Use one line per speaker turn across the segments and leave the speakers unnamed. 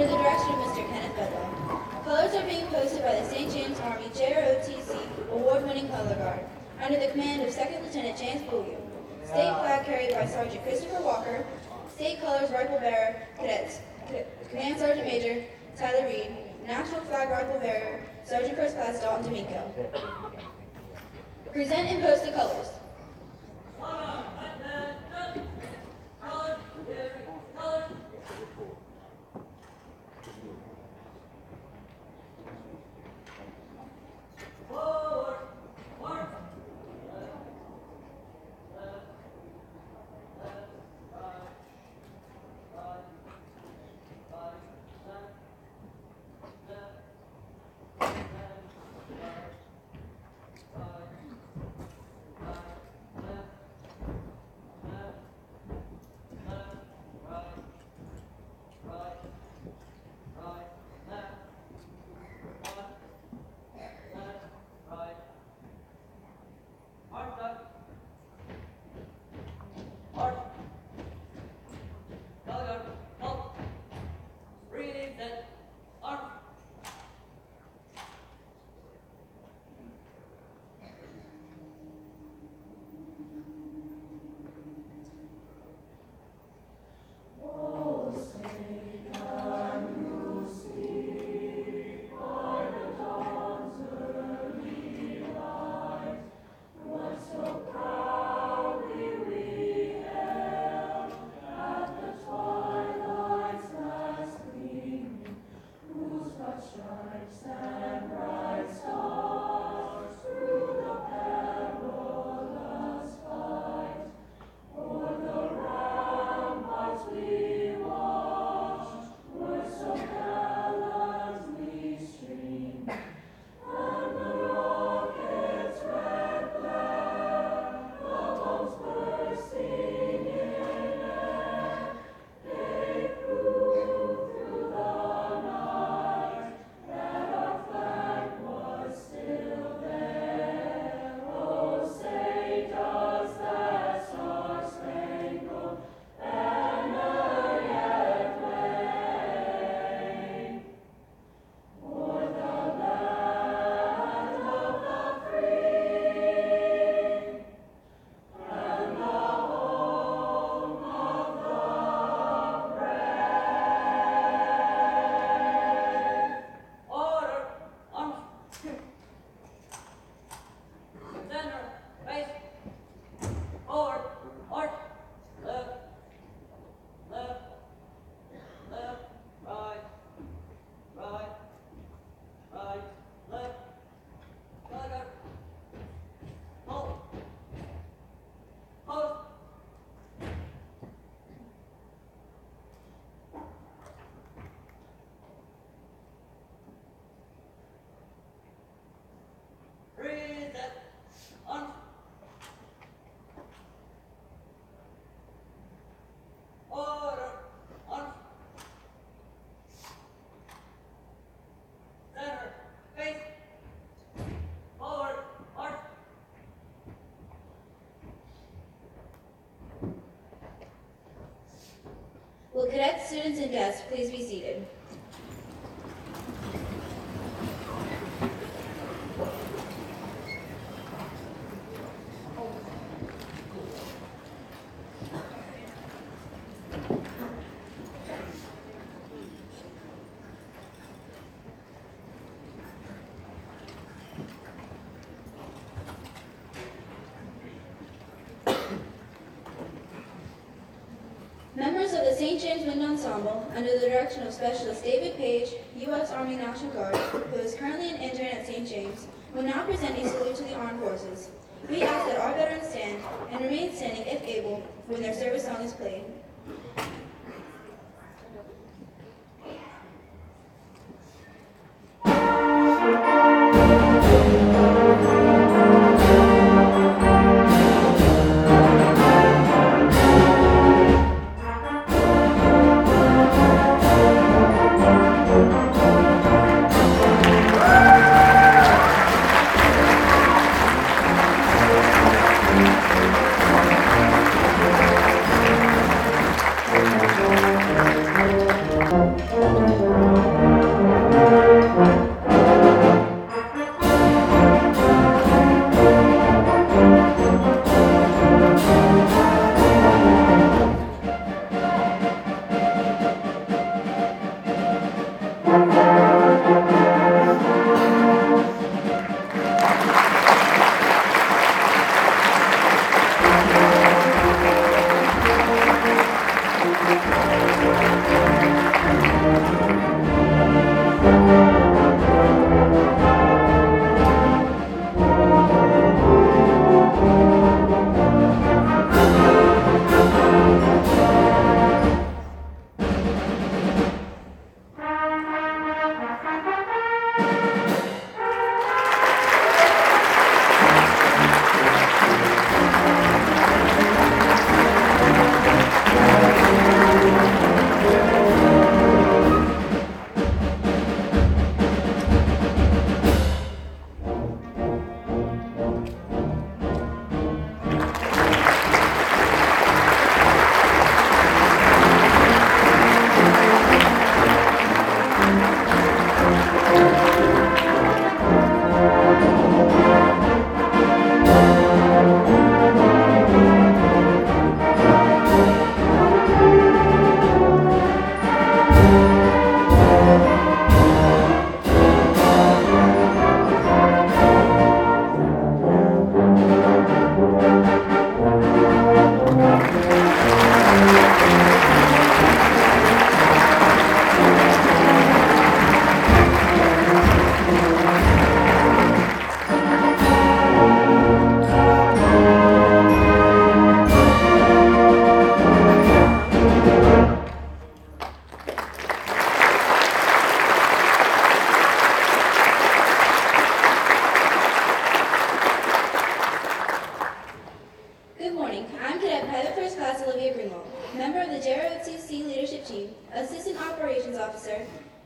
under the direction of Mr. Kenneth Bedlow. Colors are being posted by the St. James Army JROTC award-winning color guard under the command of Second Lieutenant James Bouillou. State flag carried by Sergeant Christopher Walker. State colors rifle bearer cadets Command Sergeant Major Tyler Reed. National flag rifle bearer Sergeant First Class Dalton D'Amico. Present and post the colors. Will cadets, students, and guests please be seated? Members of the St. James Wind Ensemble, under the direction of Specialist David Page, U.S. Army National Guard, who is currently an intern at St. James, will now present a salute to the armed forces. We ask that our veterans stand and remain standing if able when their service song is played.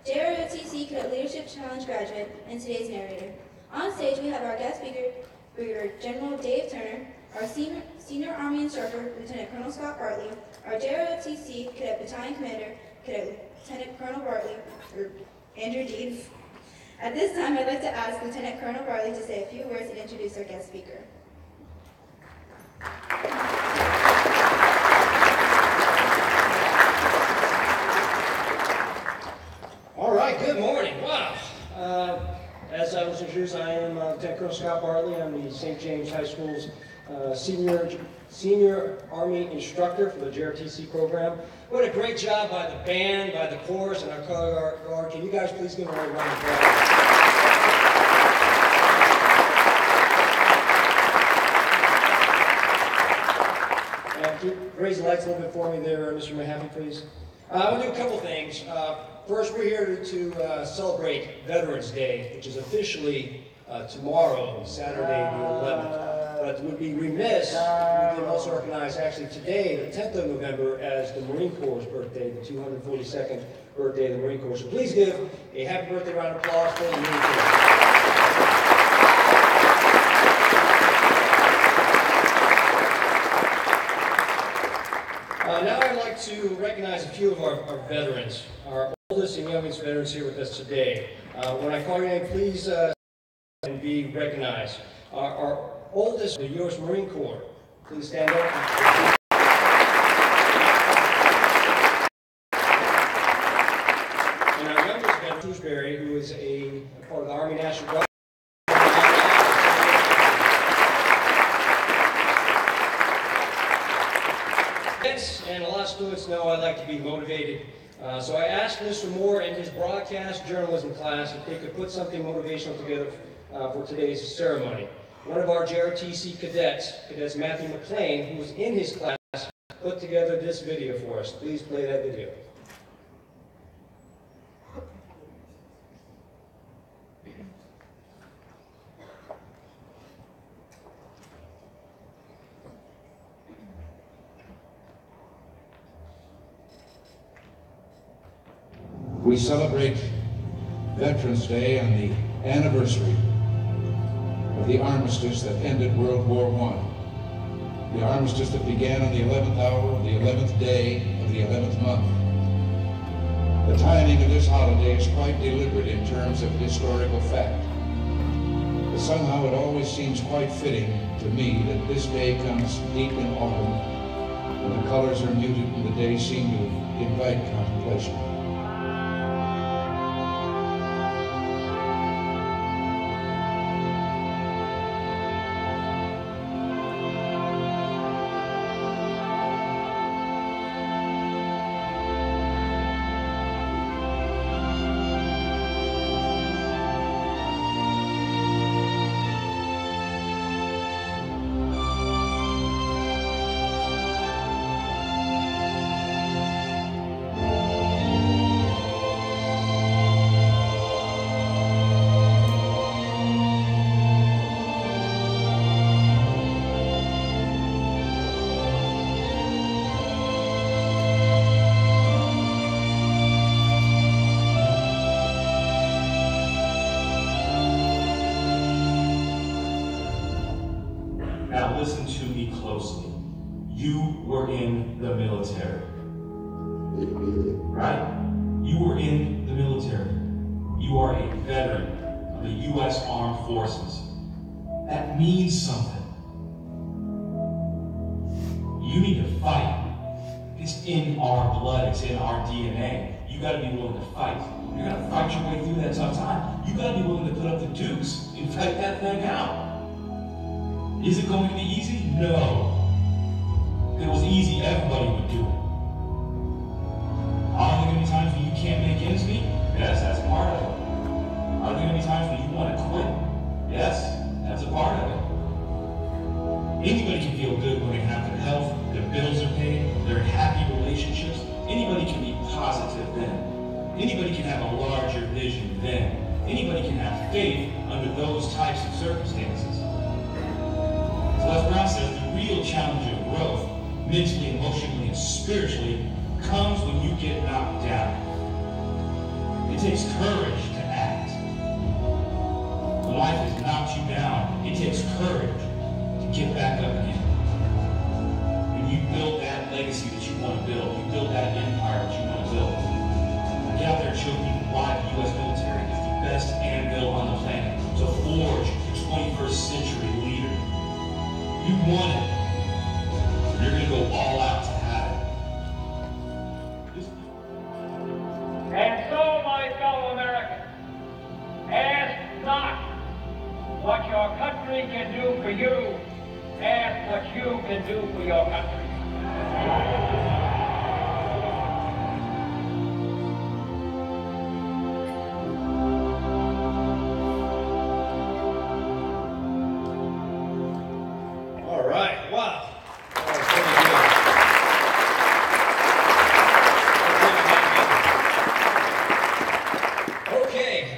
JROTC Cadet Leadership Challenge graduate and today's narrator. On stage we have our guest speaker, Brigadier General Dave Turner, our senior Army instructor, Lieutenant Colonel Scott Bartley, our JROTC Cadet Battalion Commander, Cadet Lieutenant Colonel Bartley, or Andrew Deeds. At this time, I'd like to ask Lieutenant Colonel Bartley to say a few words and introduce our guest speaker.
All right, good morning. Wow. As I was introduced, I am Lieutenant Colonel Scott Bartley. I'm the St. James High School's senior Army instructor for the JROTC program. What a great job by the band, by the chorus, and our color guard. Can you guys please give them a round of applause? Raise the lights a little bit for me there, Mr. Mahaffey, please. I want to do a couple things. First, we're here to celebrate Veterans Day, which is officially tomorrow, Saturday the 11th. But it would be remiss if we didn't also recognize actually today, the 10th of November, as the Marine Corps' birthday, the 242nd birthday of the Marine Corps. So please give a happy birthday round of applause for the Marine Corps. Now I'd like to recognize a few of our veterans, our oldest and youngest veterans here with us today. When I call your name, please and be recognized. Our oldest, the U.S. Marine Corps, please stand up. And our youngest veteran, Shrewsbury, who is a part of the Army National Guard. And a lot of students know I like to be motivated. So I asked Mr. Moore in his broadcast journalism class if they could put something motivational together for today's ceremony. One of our JROTC cadets Matthew McLean, who was in his class, put together this video for us. Please play that video.
We celebrate Veterans Day on the anniversary of the armistice that ended World War I. The armistice that began on the 11th hour of the 11th day of the 11th month. The timing of this holiday is quite deliberate in terms of historical fact. But somehow it always seems quite fitting to me that this day comes deep in autumn, when the colors are muted and the days seem to invite contemplation.
me closely. You were in the military. Right? You were in the military. You are a veteran of the U.S. Armed Forces. That means something. You need to fight. It's in our blood, it's in our DNA. You gotta be willing to fight. You're gonna fight your way through that tough time. You gotta be willing to put up the dukes and fight that thing out. Is it going to be easy? No. If it was easy, everybody would do it. Are there gonna be times when you can't make ends meet? Yes, that's a part of it. Are there gonna be times when you wanna quit? Yes, that's a part of it. Anybody can feel good when they have their health, their bills are paid, they're in happy relationships. Anybody can be positive then. Anybody can have a larger vision then. Anybody can have faith under those types of circumstances. So Les Brown says the real challenge of growth, mentally, emotionally, and spiritually, comes when you get knocked down. It takes courage to act. When life has knocked you down, it takes courage to get back up again. And you build that legacy that you want to build. You build that empire that you want to build. I get out there and show people why the U.S. military is the best anvil on the planet to forge the 21st century leader. You want it. You're going to go all out to have it.
And so, my fellow Americans, ask not what your country can do for you, ask what you can do for your country.
All right, wow. Okay,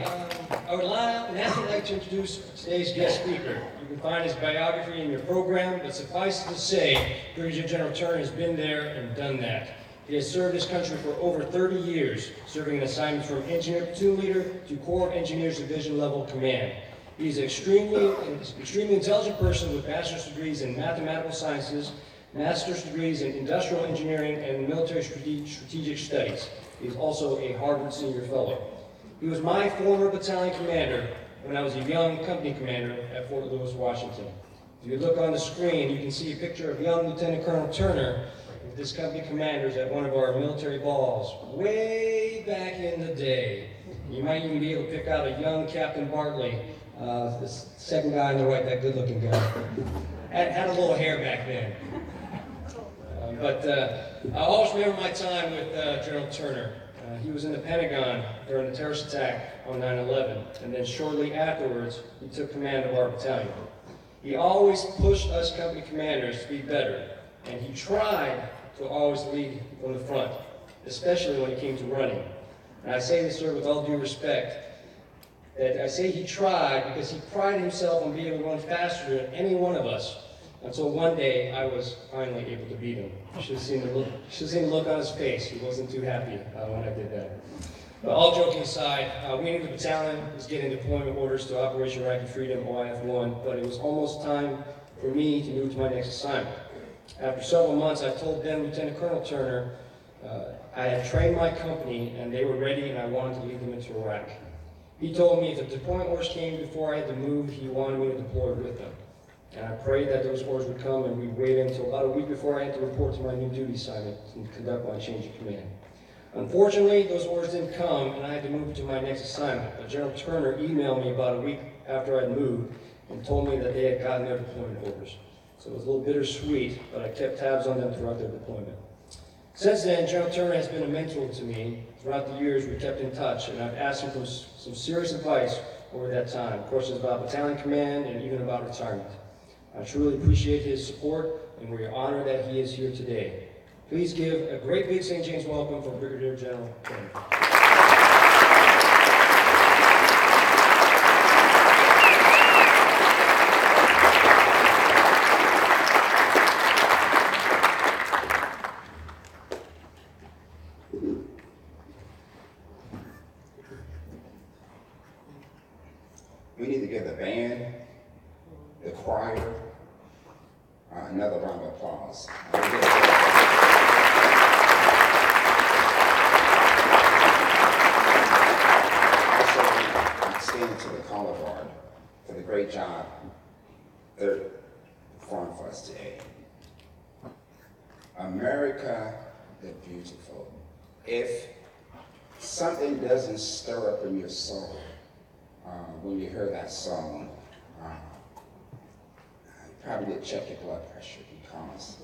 I would now like to introduce today's guest speaker. You can find his biography in your program, but suffice it to say, Brigadier General Turner has been there and done that. He has served his country for over 30 years, serving in assignments from Engineer Platoon Leader to Corps of Engineers Division level command. He's an extremely intelligent person with bachelor's degrees in mathematical sciences, master's degrees in industrial engineering and military strategic studies. He's also a Harvard Senior Fellow. He was my former battalion commander when I was a young company commander at Fort Lewis, Washington. If you look on the screen, you can see a picture of young Lieutenant Colonel Turner with this company commanders at one of our military balls way back in the day. You might even be able to pick out a young Captain Bartley, this second guy on the right, that good-looking guy. Had a little hair back then. I always remember my time with General Turner. He was in the Pentagon during the terrorist attack on 9/11, and then shortly afterwards, he took command of our battalion. He always pushed us company commanders to be better, and he tried to always lead from the front, especially when it came to running. And I say this, sir, with all due respect, that I say he tried because he prided himself on being able to run faster than any one of us, until one day I was finally able to beat him. You should have seen the look on his face. He wasn't too happy when I did that. But all joking aside, we in the battalion was getting deployment orders to Operation Iraqi Freedom, OIF-1, but it was almost time for me to move to my next assignment. After several months, I told then Lieutenant Colonel Turner I had trained my company and they were ready and I wanted to lead them into Iraq. He told me if the deployment orders came before I had to move, he wanted me to deploy with them. And I prayed that those orders would come, and we waited until about a week before I had to report to my new duty assignment and conduct my change of command. Unfortunately, those orders didn't come, and I had to move to my next assignment. But General Turner emailed me about a week after I'd moved and told me that they had gotten their deployment orders. So it was a little bittersweet, but I kept tabs on them throughout their deployment. Since then, General Turner has been a mentor to me. Throughout the years, we kept in touch, and I've asked him for some serious advice over that time. Questions about battalion command and even about retirement. I truly appreciate his support, and we are honored that he is here today. Please give a great big St. James welcome for Brigadier General Turner.
We need to get the band, the choir, another round of applause. Also, extend to the Color Guard for the great job they're performing for us today. America the Beautiful. If something doesn't stir up in your soul when you hear that song, you probably need to check your blood pressure, because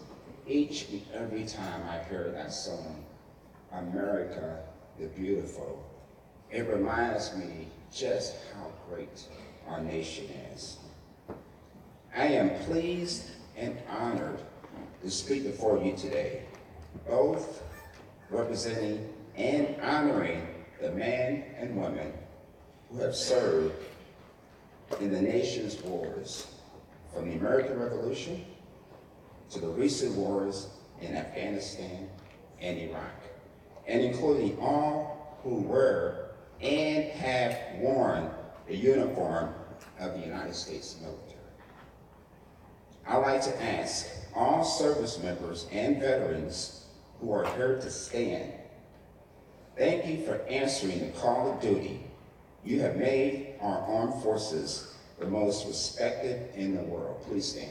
each and every time I hear that song, America the Beautiful, it reminds me just how great our nation is. I am pleased and honored to speak before you today, both representing and honoring the men and women who have served in the nation's wars, from the American Revolution to the recent wars in Afghanistan and Iraq, and including all who wear and have worn the uniform of the United States military. I'd like to ask all service members and veterans who are here to stand, thank you for answering the call of duty. You have made our armed forces the most respected in the world. Please stand.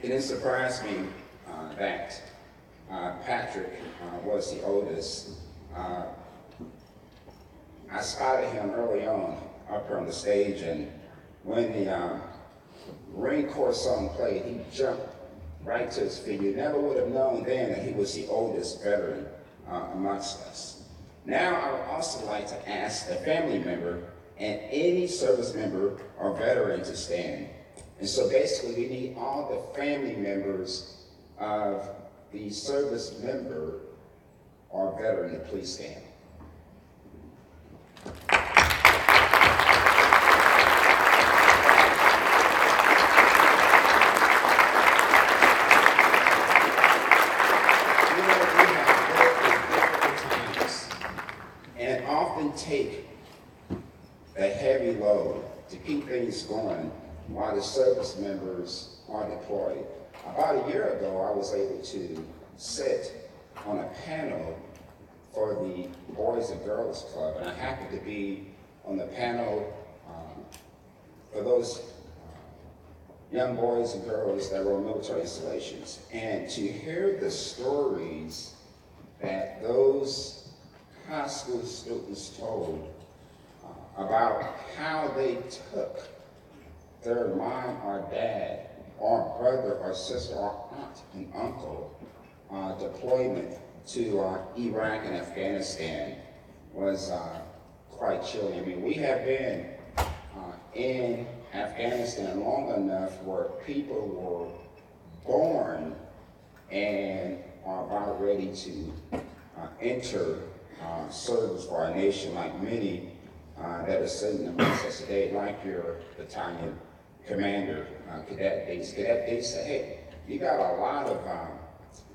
It didn't surprise me that Patrick was the oldest. I spotted him early on up here on the stage, and when the Marine Corps song played, he jumped right to his feet. You never would have known then that he was the oldest veteran amongst us. Now, I would also like to ask the family member and any service member or veteran to stand. And so basically, we need all the family members of the service member or veteran to please stand. And often take the heavy load to keep things going while the service members are deployed. About a year ago, I was able to sit on a panel for the Boys and Girls Club, and I happened to be on the panel for those young boys and girls that were on military installations. And to hear the stories that those high school students told about how they took their mom or dad or brother or sister or aunt and uncle deployment to Iraq and Afghanistan was quite chilling. I mean, we have been in Afghanistan long enough where people were born and are about ready to enter service for our nation, like many that are sitting amongst us today, like your battalion commander, Cadet Dates. Cadet Dates said, hey, you got a lot of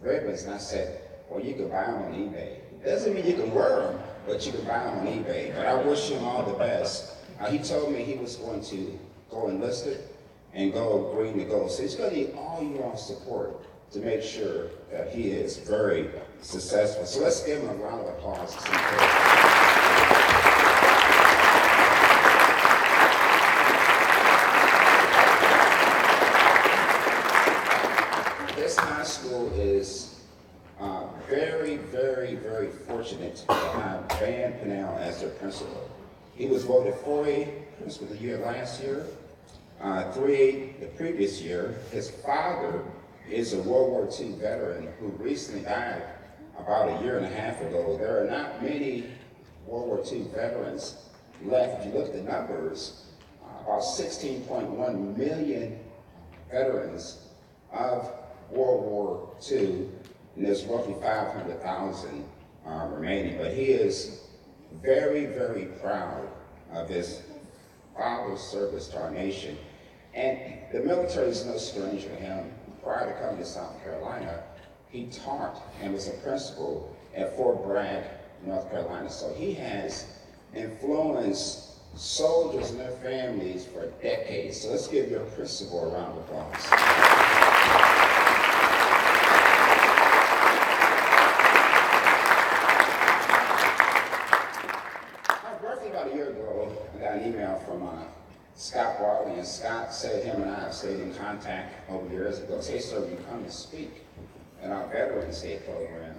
ribbons. And I said, well, you can buy them on eBay. Doesn't mean you can wear them, but you can buy them on eBay. But I wish him all the best. He told me he was going to go enlisted and go green to gold. So he's going to need all your support to make sure that he is very successful. So let's give him a round of applause. This high school is very, very, very fortunate to have Van Pennell as their principal. He was voted 4A Principal of the Year last year, 3A the previous year. His father is a World War II veteran who recently died about a year and a half ago. There are not many World War II veterans left. If you look at the numbers, about 16.1 million veterans of World War II, and there's roughly 500,000 remaining. But he is very, very proud of his father's service to our nation. And the military is no stranger to him. prior to coming to South Carolina, he taught and was a principal at Fort Bragg, North Carolina. So he has influenced soldiers and their families for decades. So let's give your principal a round of applause. About a year ago, I got an email from Scott Bartley, and Scott said him and I have stayed in contact over years ago. He said, "Hey, sir, you come to speak at our Veterans Day program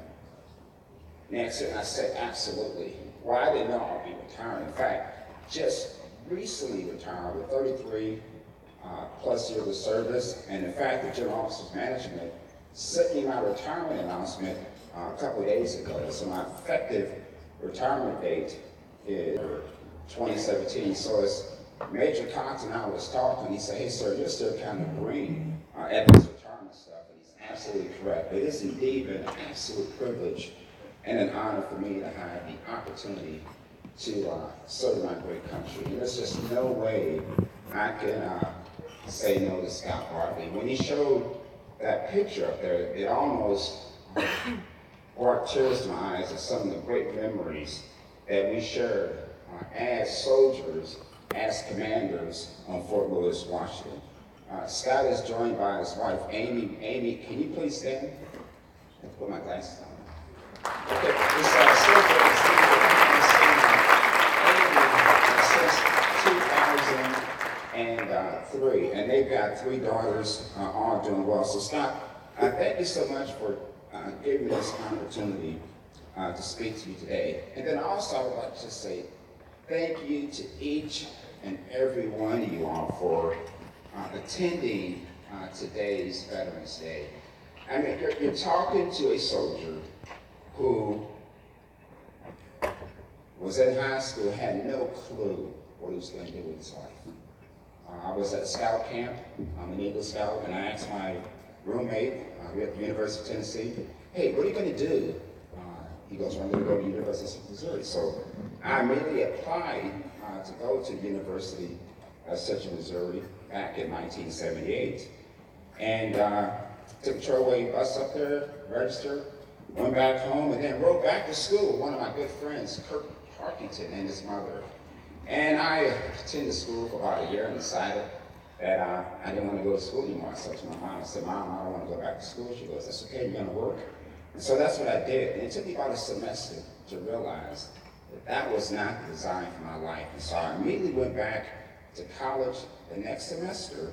next year?" And I said, absolutely. Well, I didn't know I'd be retiring. In fact, just recently retired with 33 plus years of service. And in fact, the General Officers Management sent me my retirement announcement a couple of days ago. So my effective retirement date is 2017. So as Major Cox and I was talking, he said, "Hey, sir, you're still kind of green at this retirement stuff." And he's absolutely correct. It has indeed been an absolute privilege and an honor for me to have the opportunity to serve my great country. And there's just no way I can say no to Scott Bartley. When he showed that picture up there, it almost brought tears to my eyes of some of the great memories that we shared as soldiers, as commanders on Fort Lewis, Washington. Scott is joined by his wife, Amy. Amy, can you please stand? I have to put my glasses on. Okay, this still great to see you. Amy since 2003, and they've got 3 daughters, all doing well. So Scott, thank you so much for giving me this opportunity to speak to you today. And then also I would like to say thank you to each and every one of you all for attending today's Veterans Day. I mean, you're talking to a soldier who was in high school, had no clue what he was going to do with his life. I was at scout camp, I'm an Eagle Scout, and I asked my roommate at the University of Tennessee, "Hey, what are you going to do?" He goes, "I'm going to go to the University of Missouri." So I immediately applied to go to the University of Central Missouri back in 1978. And took a trailway bus up there, registered, went back home, and then rode back to school with one of my good friends, Kirk Parkington, and his mother. And I attended school for about a year and decided that I didn't want to go to school anymore. I said to my mom, I said, "Mom, I don't want to go back to school." She goes, "That's okay, you're going to work." And so that's what I did. And it took me about a semester to realize that that was not the design for my life. And so I immediately went back to college the next semester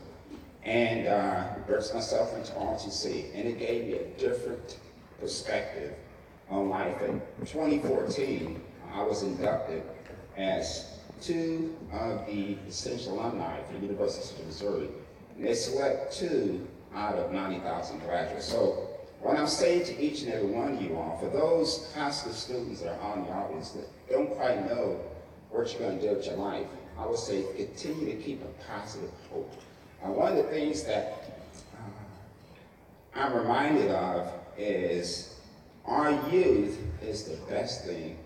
and immersed myself into ROTC. And it gave me a different perspective on life. In 2014, I was inducted as 2 of the Essential Alumni for the University of Missouri. And they select 2 out of 90,000 graduates. So what I'm saying to each and every one of you all, for those high school students that are on the audience that don't quite know what you're going to do with your life, I would say continue to keep a positive hope. One of the things that I'm reminded of is our youth is the best thing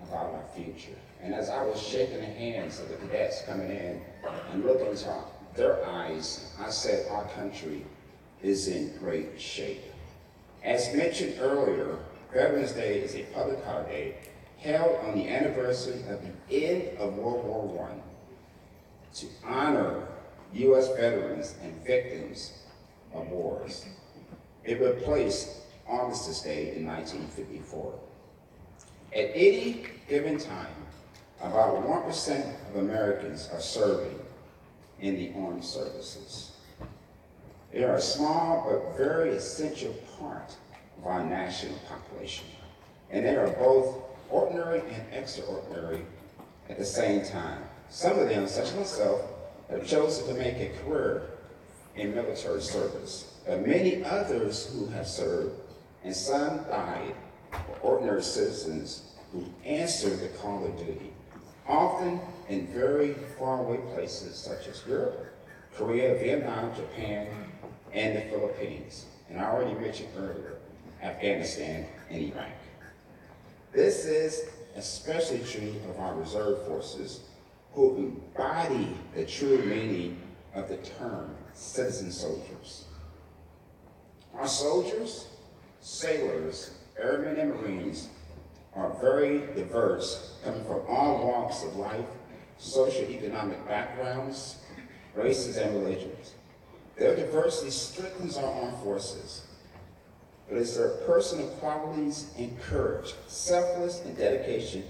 about our future. And as I was shaking the hands of the cadets coming in and looking into their eyes, I said our country is in great shape. As mentioned earlier, Veterans Day is a public holiday held on the anniversary of the end of World War I to honor U.S. veterans and victims of wars. It replaced Armistice Day in 1954. At any given time, about 1% of Americans are serving in the armed services. They are a small but very essential part of our national population, and they are both ordinary and extraordinary at the same time. Some of them, such as myself, have chosen to make a career in military service, but many others who have served, and some died, were ordinary citizens who answered the call of duty, often in very faraway places such as Europe, Korea, Vietnam, Japan, and the Philippines, and I already mentioned earlier, Afghanistan and Iraq. This is especially true of our reserve forces, who embody the true meaning of the term citizen soldiers. Our soldiers, sailors, airmen, and Marines are very diverse, coming from all walks of life, socioeconomic backgrounds, races, and religions. Their diversity strengthens our armed forces, but it's their personal qualities and courage, selfless and dedication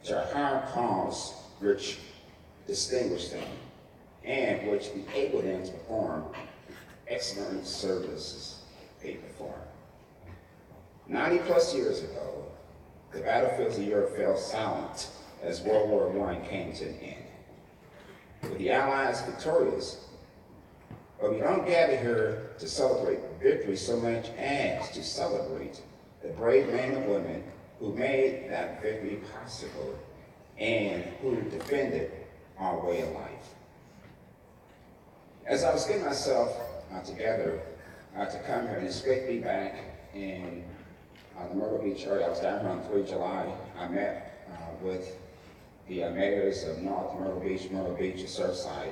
to our higher cause which distinguish them and which enable them to perform excellent services they perform. 90 plus years ago, the battlefields of Europe fell silent as World War I came to an end. With the Allies victorious, but we don't gather here to celebrate victory so much as to celebrate the brave men and women who made that victory possible and who defended our way of life. As I was getting myself together to come here, and it's great to be back in the Myrtle Beach area. I was down here on 3 July. I met with the mayors of North Myrtle Beach, and Surfside.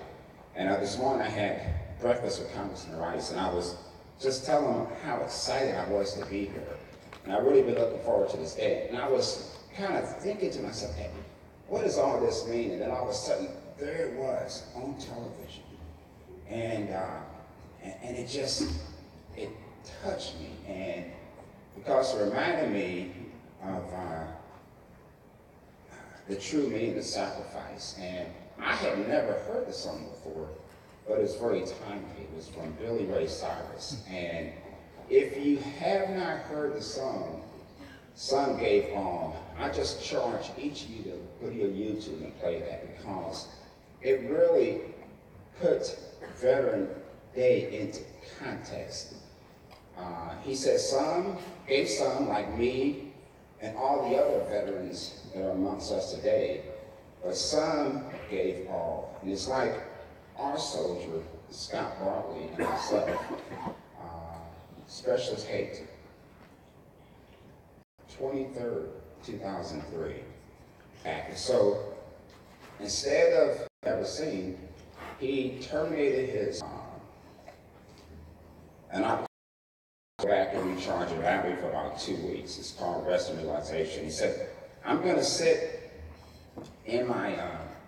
And this morning I had breakfast with Congressman Rice, and I was just telling him how excited I was to be here. And I really been looking forward to this day. And I was kind of thinking to myself, hey, what does all this mean? And then all of a sudden, there it was on television. And it touched me. And because it reminded me of the true meaning of sacrifice. And I had never heard the song before, but it's very timely. It was from Billy Ray Cyrus. And if you have not heard the song, Son Gave All, I just charge each of you to go to your YouTube and play that, because it really puts Veteran Day into context. He said, some gave some, like me and all the other veterans that are amongst us today, but some gave all. And it's like our soldier, Scott Bartley, and myself, Specialist Haight, 23rd, 2003, active. So instead of ever seen, he terminated his, and I go back and recharge a battery for about 2 weeks. It's called rest and realization. He said, I'm going to sit in my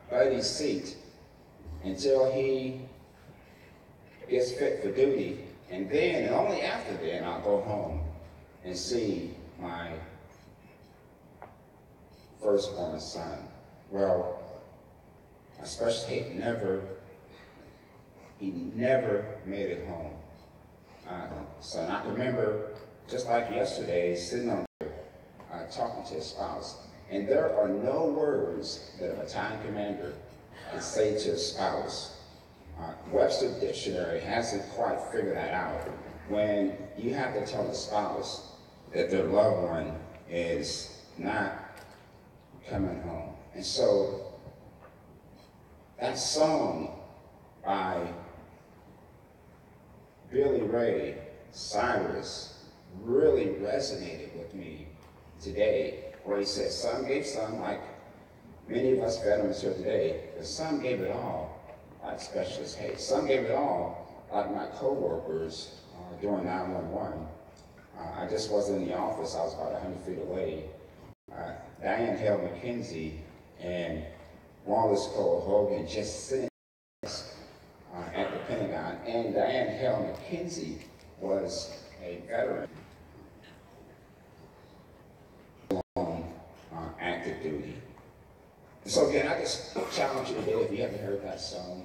buddy's seat until he gets fit for duty, and then, and only after then, I'll go home and see my firstborn son. Well, my Specialist Haight never made it home. So I can remember, just like yesterday, sitting on talking to his spouse, and there are no words that a battalion commander can say to his spouse. Webster Dictionary hasn't quite figured that out. When you have to tell a spouse that their loved one is not coming home. And so that song by Billy Ray Cyrus really resonated with me today, where he said, some gave some, like many of us veterans here today, but some gave it all, like Specialist Haight. Some gave it all, like my co-workers during 9/11. I just wasn't in the office, I was about 100 feet away. Diane Hale McKenzie and Wallace Cole Hogan just sitting at the Pentagon. And Diane Hale McKenzie was a veteran on active duty. So again, I just challenge you today, if you haven't heard that song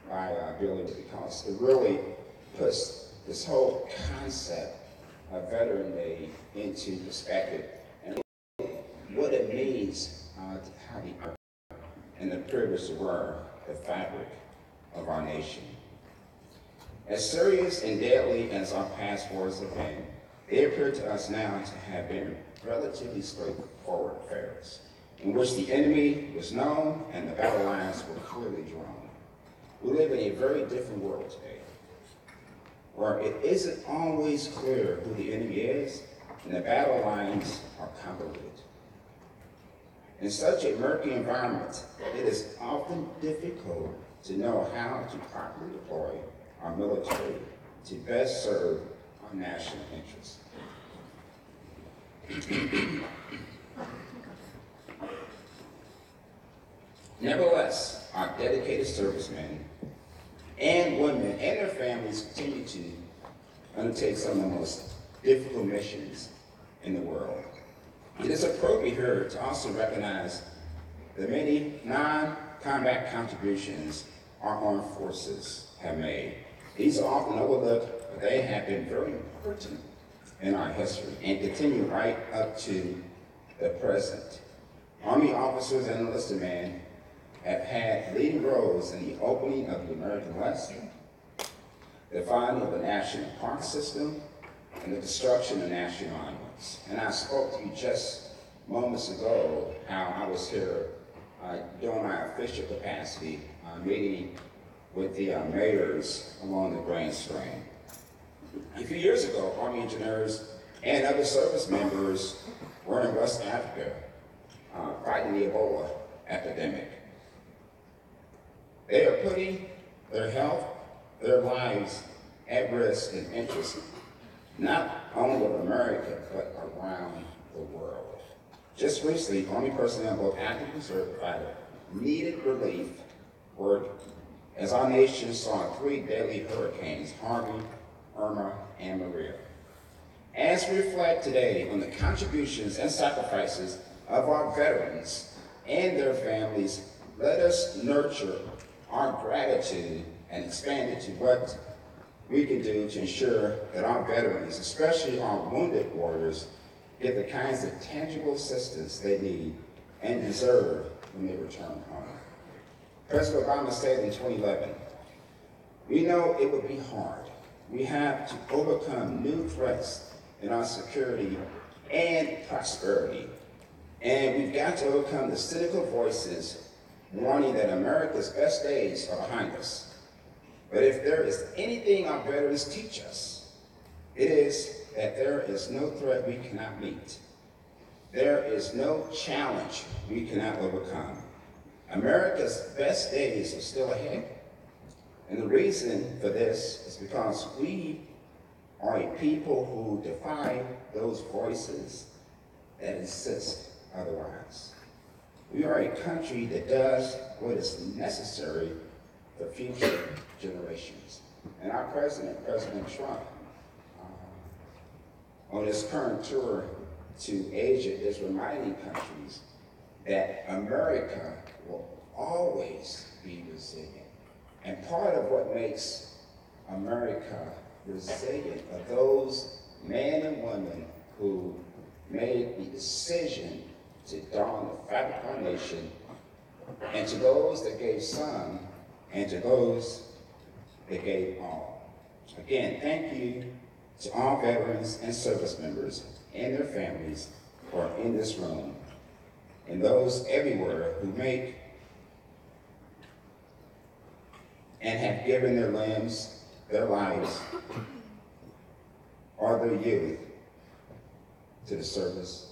by Billy, because it really puts this whole concept of Veteran Day into perspective and what it means to have the honor and the privilege to wear the fabric of our nation. As serious and deadly as our past wars have been, they appear to us now to have been relatively straightforward affairs, in which the enemy was known and the battle lines were clearly drawn. We live in a very different world today, where it isn't always clear who the enemy is, and the battle lines are convoluted. In such a murky environment, it is often difficult to know how to properly deploy our military to best serve our national interest. Nevertheless, our dedicated servicemen and women and their families continue to undertake some of the most difficult missions in the world. It is appropriate here to also recognize the many non-combat contributions our armed forces have made. These are often overlooked, but they have been very important in our history and continue right up to the present. Army officers and enlisted men have had leading roles in the opening of the American West, the founding of the National Park System, and the destruction of national monuments. And I spoke to you just moments ago how I was here during my official capacity meeting with the mayors along the Grand Strand. A few years ago, Army engineers and other service members were in West Africa fighting the Ebola epidemic. They are putting their health, their lives at risk and interest, not only of America, but around the world. Just recently, Army personnel, both active and reserve, provided needed relief work as our nation saw 3 deadly hurricanes, Harvey, Irma, and Maria. As we reflect today on the contributions and sacrifices of our veterans and their families, let us nurture our gratitude and expand it to what we can do to ensure that our veterans, especially our wounded warriors, get the kinds of tangible assistance they need and deserve when they return home. President Obama said in 2011, "We know it would be hard. We have to overcome new threats in our security and prosperity. And we've got to overcome the cynical voices warning that America's best days are behind us. But if there is anything our veterans teach us, it is that there is no threat we cannot meet. There is no challenge we cannot overcome. America's best days are still ahead. And the reason for this is because we are a people who defy those voices that insist otherwise. We are a country that does what is necessary for future generations." And our president, President Trump, on his current tour to Asia, is reminding countries that America will always be resilient. And part of what makes America resilient are those men and women who made the decision to don the fabric of our nation, and to those that gave some, and to those that gave all. Again, thank you to all veterans and service members and their families who are in this room, and those everywhere who make and have given their limbs, their lives, or their youth to the service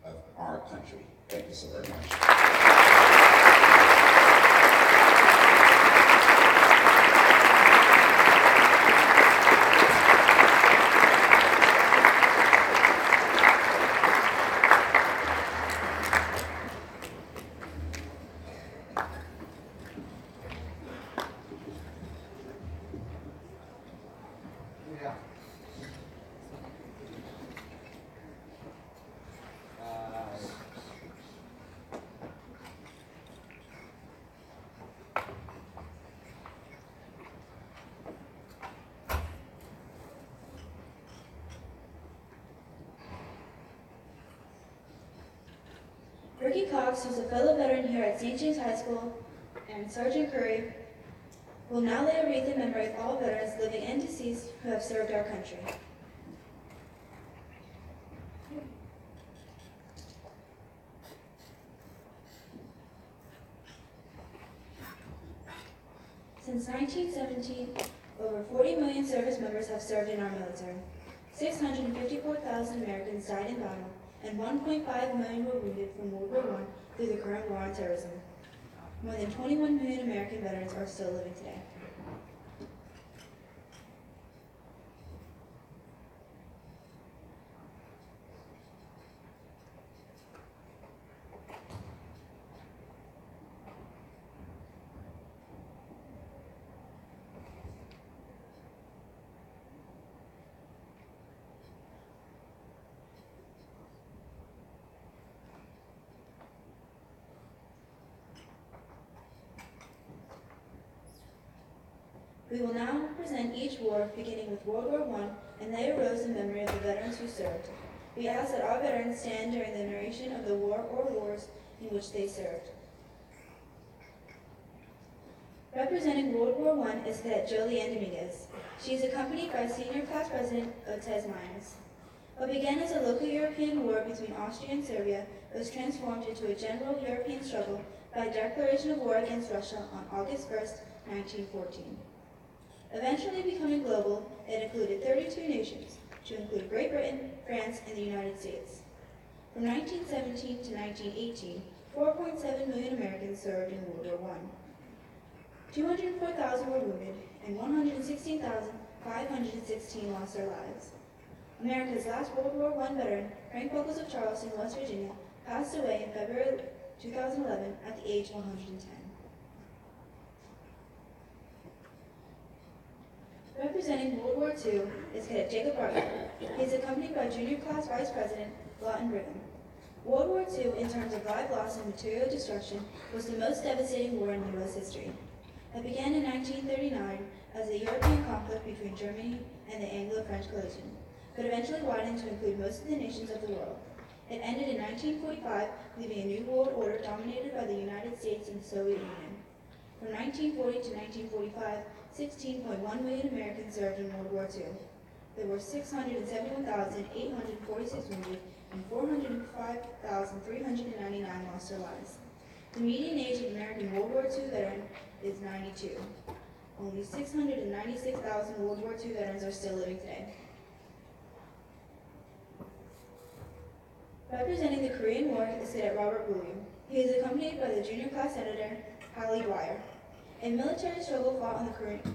of our country. Thank you so very much.
Ricky Cox, who's a fellow veteran here at St. James High School, and Sergeant Curry will now lay a wreath in memory of all veterans living and deceased who have served our country. Since 1917, over 40 million service members have served in our military. 654,000 Americans died in battle, and 1.5 million were wounded from World War I through the current war on terrorism. More than 21 million American veterans are still living today. We will now present each war, beginning with World War I, and they arose in memory of the veterans who served. We ask that our veterans stand during the narration of the war or wars in which they served. Representing World War I is Cadet Jolianne Dominguez. She is accompanied by Senior Class President Otez Myers. What began as a local European war between Austria and Serbia was transformed into a general European struggle by a declaration of war against Russia on August 1st, 1914. Eventually becoming global, it included 32 nations, to include Great Britain, France, and the United States. From 1917 to 1918, 4.7 million Americans served in World War I. 204,000 were wounded, and 116,516 lost their lives. America's last World War I veteran, Frank Buckles of Charleston, West Virginia, passed away in February 2011 at the age of 110. Representing World War II is Cadet Jacob Bartlett. He is accompanied by Junior Class Vice President Lawton Brigham. World War II, in terms of live loss and material destruction, was the most devastating war in U.S. history. It began in 1939 as a European conflict between Germany and the Anglo-French coalition, but eventually widened to include most of the nations of the world. It ended in 1945, leaving a new world order dominated by the United States and the Soviet Union. From 1940 to 1945, 16.1 million Americans served in World War II. There were 671,846 wounded and 405,399 lost their lives. The median age of American World War II veteran is 92. Only 696,000 World War II veterans are still living today. Representing the Korean War is Cadet Robert William. He is accompanied by the Junior Class Senator Hallie Dwyer. A military struggle fought on the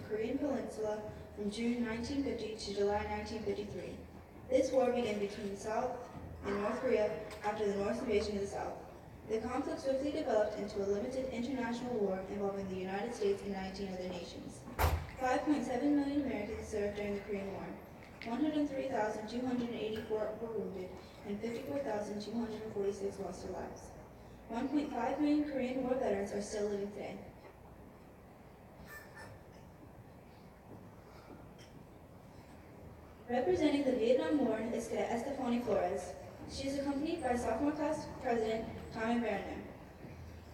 Korean Peninsula from June 1950 to July 1953. This war began between the South and North Korea after the North invasion of the South. The conflict swiftly developed into a limited international war involving the United States and 19 other nations. 5.7 million Americans served during the Korean War. 103,284 were wounded, and 54,246 lost their lives. 1.5 million Korean War veterans are still living today. Representing the Vietnam War is Cadet Estefany Flores. She is accompanied by sophomore class president Tommy Bernier.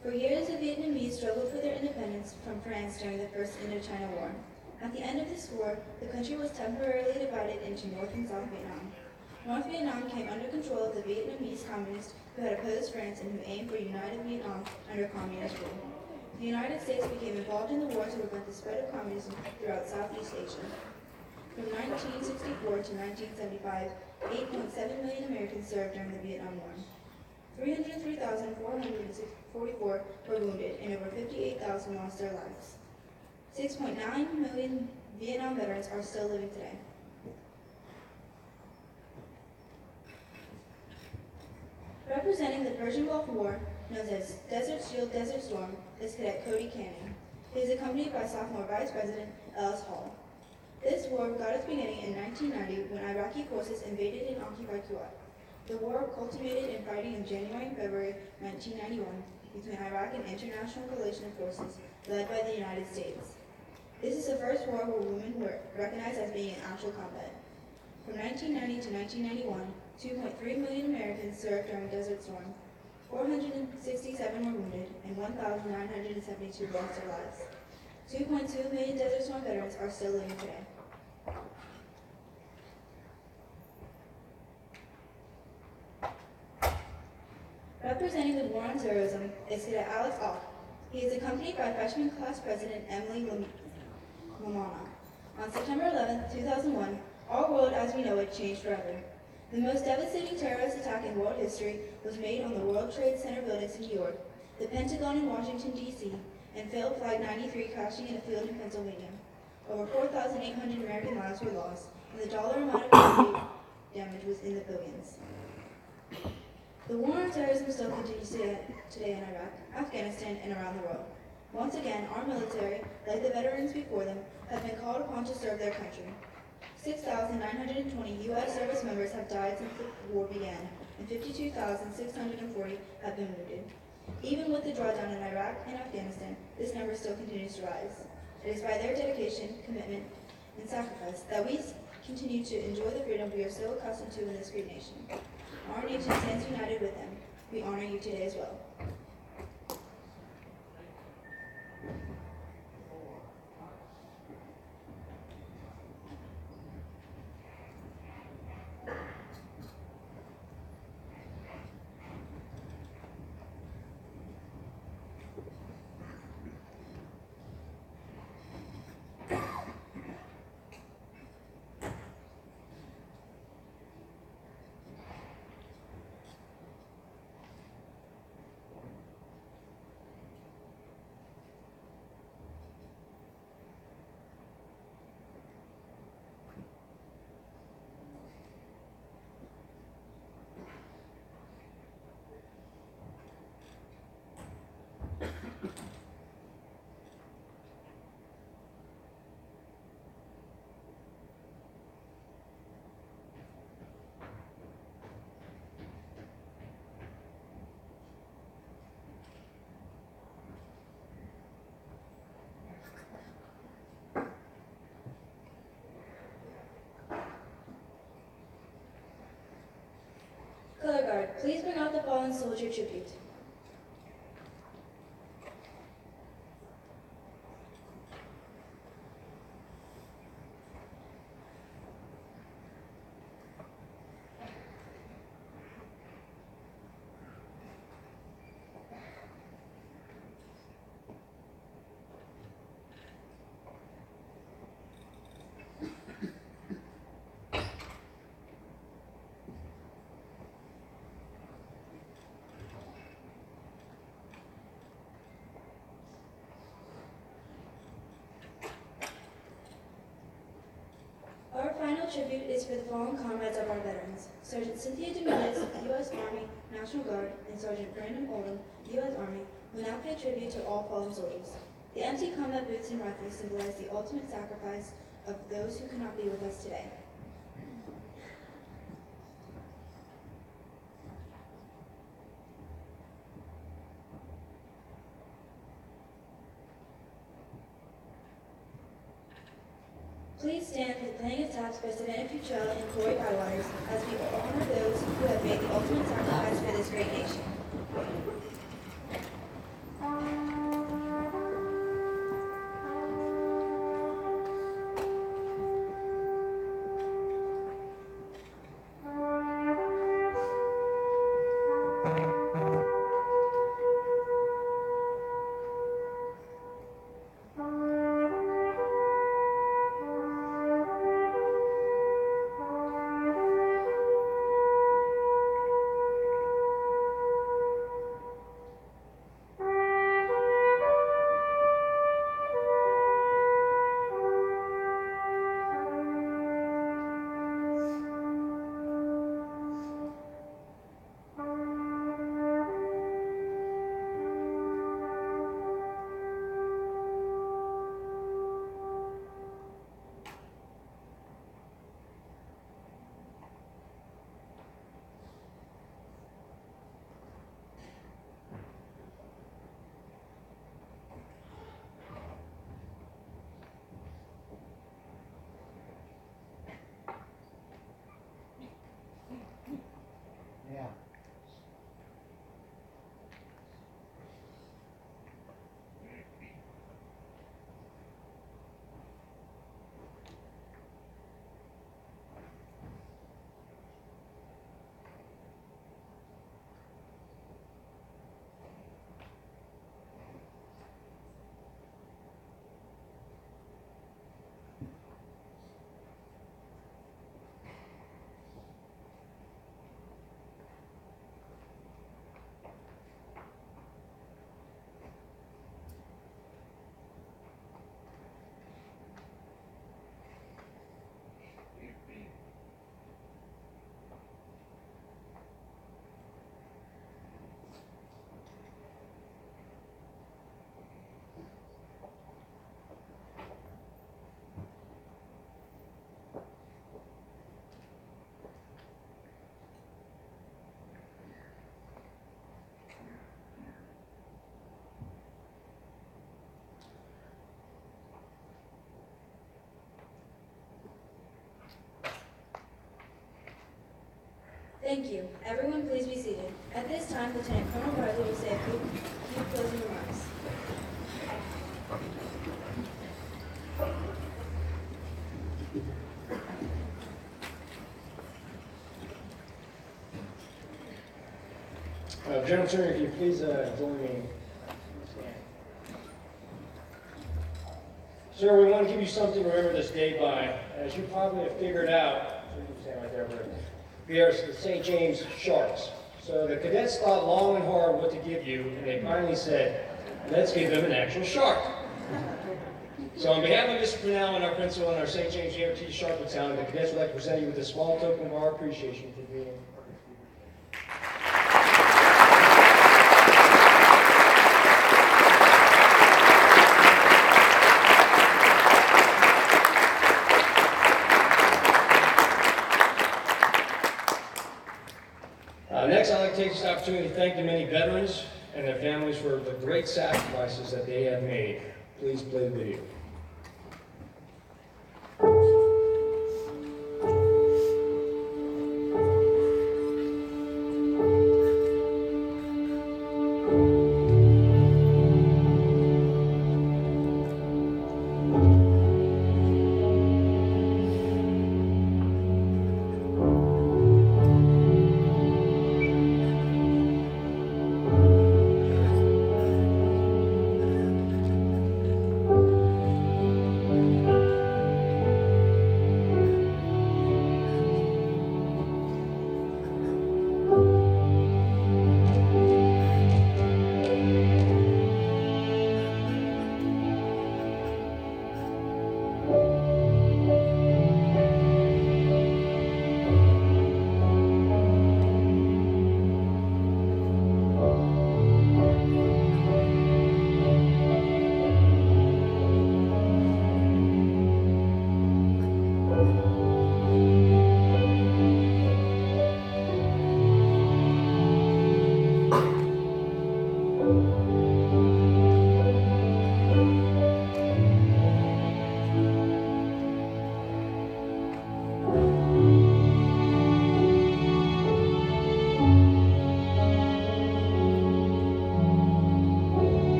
For years, the Vietnamese struggled for their independence from France during the First Indochina War. At the end of this war, the country was temporarily divided into North and South Vietnam. North Vietnam came under control of the Vietnamese communists who had opposed France and who aimed for united Vietnam under communist rule. The United States became involved in the war to prevent the spread of communism throughout Southeast Asia. From 1964 to 1975, 8.7 million Americans served during the Vietnam War. 303,444 were wounded and over 58,000 lost their lives. 6.9 million Vietnam veterans are still living today. Representing the Persian Gulf War, known as Desert Shield, Desert Storm, is Cadet Cody Canning. He is accompanied by sophomore Vice President Ellis Hall. This war got its beginning in 1990 when Iraqi forces invaded and occupied Kuwait. The war culminated in fighting in January and February 1991 between Iraq and international coalition of forces led by the United States. This is the first war where women were recognized as being in actual combat. From 1990 to 1991, 2.3 million Americans served during Desert Storm. 467 were wounded and 1,972 lost their lives. 2.2 million Desert Storm veterans are still living today. Representing the war on terrorism is Cadet Alex Ock. He is accompanied by freshman class president Emily Lamana. On September 11, 2001, our world as we know it changed forever. The most devastating terrorist attack in world history was made on the World Trade Center buildings in New York, the Pentagon in Washington, D.C., and failed Flight 93 crashing in a field in Pennsylvania. Over 4,800 American lives were lost, and the dollar amount of property damage was in the billions. The war on terrorism still continues today in Iraq, Afghanistan, and around the world. Once again, our military, like the veterans before them, have been called upon to serve their country. 6,920 U.S. service members have died since the war began, and 52,640 have been wounded. Even with the drawdown in Iraq and Afghanistan, this number still continues to rise. It is by their dedication, commitment, and sacrifice that we continue to enjoy the freedom we are so accustomed to in this great nation. Our nation stands united with them. We honor you today as well. Color Guard, please bring out the fallen soldier tribute. Our final tribute is for the fallen comrades of our veterans. Sergeant Cynthia Dominguez, U.S. Army, National Guard, and Sergeant Brandon Oldham, U.S. Army, will now pay tribute to all fallen soldiers. The empty combat boots and rifles symbolize the ultimate sacrifice of those who cannot be with us today. Please stand for the playing of taps by Savannah Putrell and Corey Bywaters as we honor those who have made the ultimate sacrifice for this great nation. Thank you. Everyone please be seated. At this time, Lieutenant Colonel Bradley will say a few closing remarks.
General Turner, if you please join me. Sir, we want to give you something to remember this day by. As you probably have figured out, so you can stand right there, Bert. We are the St. James Sharks. So the cadets thought long and hard what to give you, and they finally said, let's give them an actual shark. So on behalf of Mr. Purnell and our principal and our St. James ART Shark Battalion, the cadets would like to present you with a small token of our appreciation for being next, I'd like to take this opportunity to thank the many veterans and their families for the great sacrifices that they have made. Please play the video.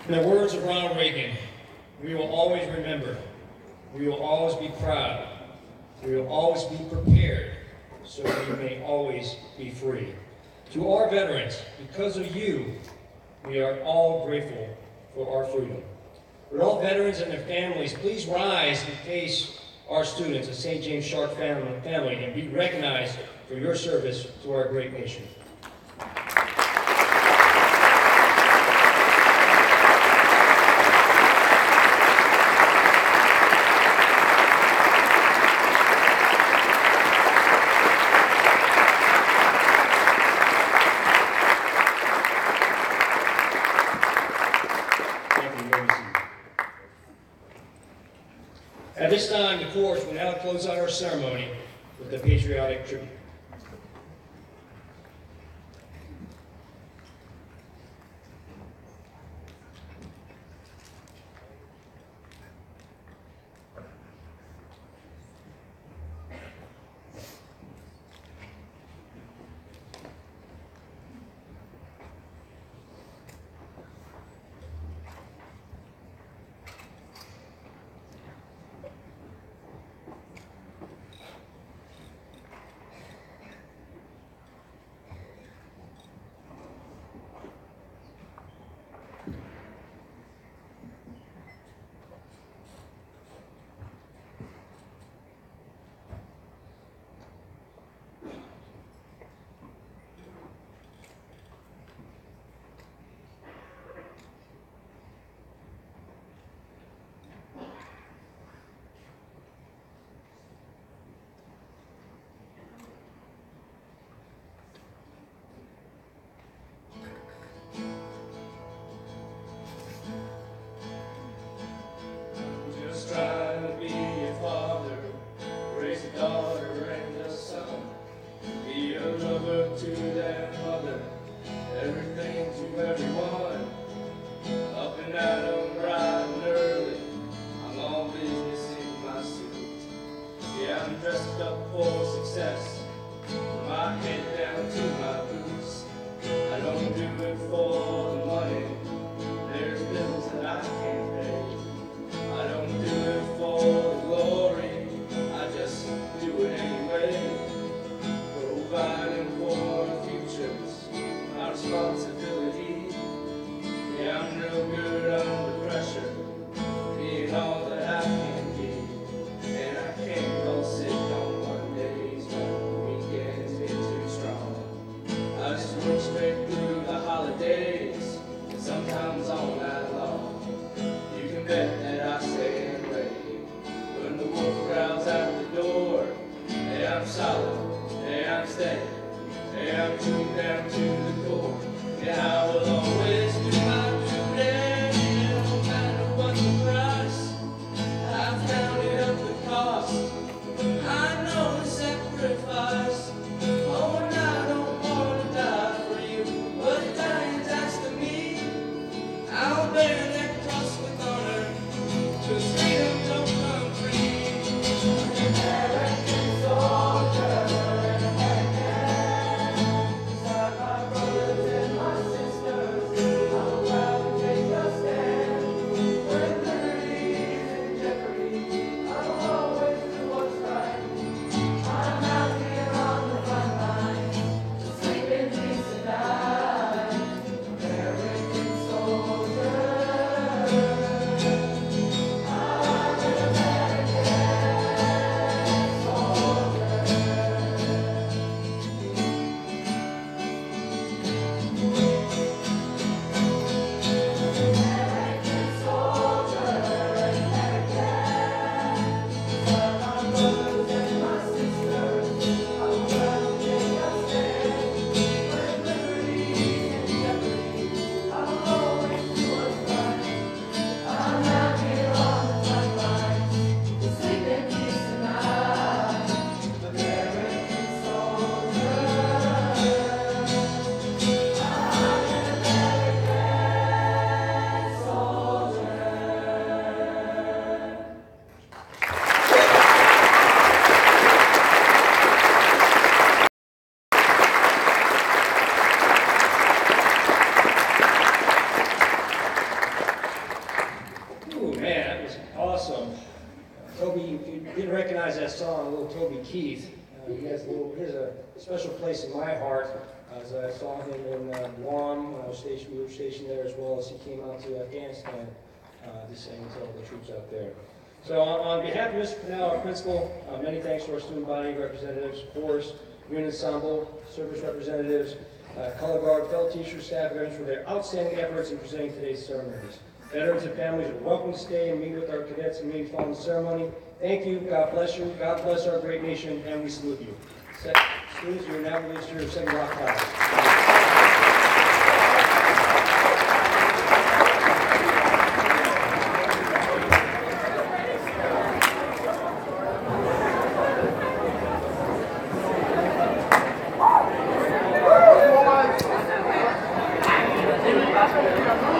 In the words of Ronald Reagan, we will always remember, we will always be proud, we will always be prepared, so we may always be free. To our veterans, because of you, we are all grateful for our freedom. Would all veterans and their families please rise and face our students, the St. James Shark family, and be recognized for your service to our great nation. this time, the chorus will now close out our ceremony with the patriotic tribute. Keith. He has a special place in my heart, as I saw him in Guam when I was stationed. We were stationed there as well as he came out to Afghanistan to sing to all the troops out there. So on behalf of Mr. Pennell, our principal, many thanks to our student body representatives, chorus, unit ensemble, service representatives, color guard, fellow teachers, staff, veterans for their outstanding efforts in presenting today's ceremonies. Veterans and families are welcome to stay and meet with our cadets and meet following the ceremony. Thank you. God bless you. God bless our great nation, and we salute you. Students, you are now released to your second block class.
Gracias.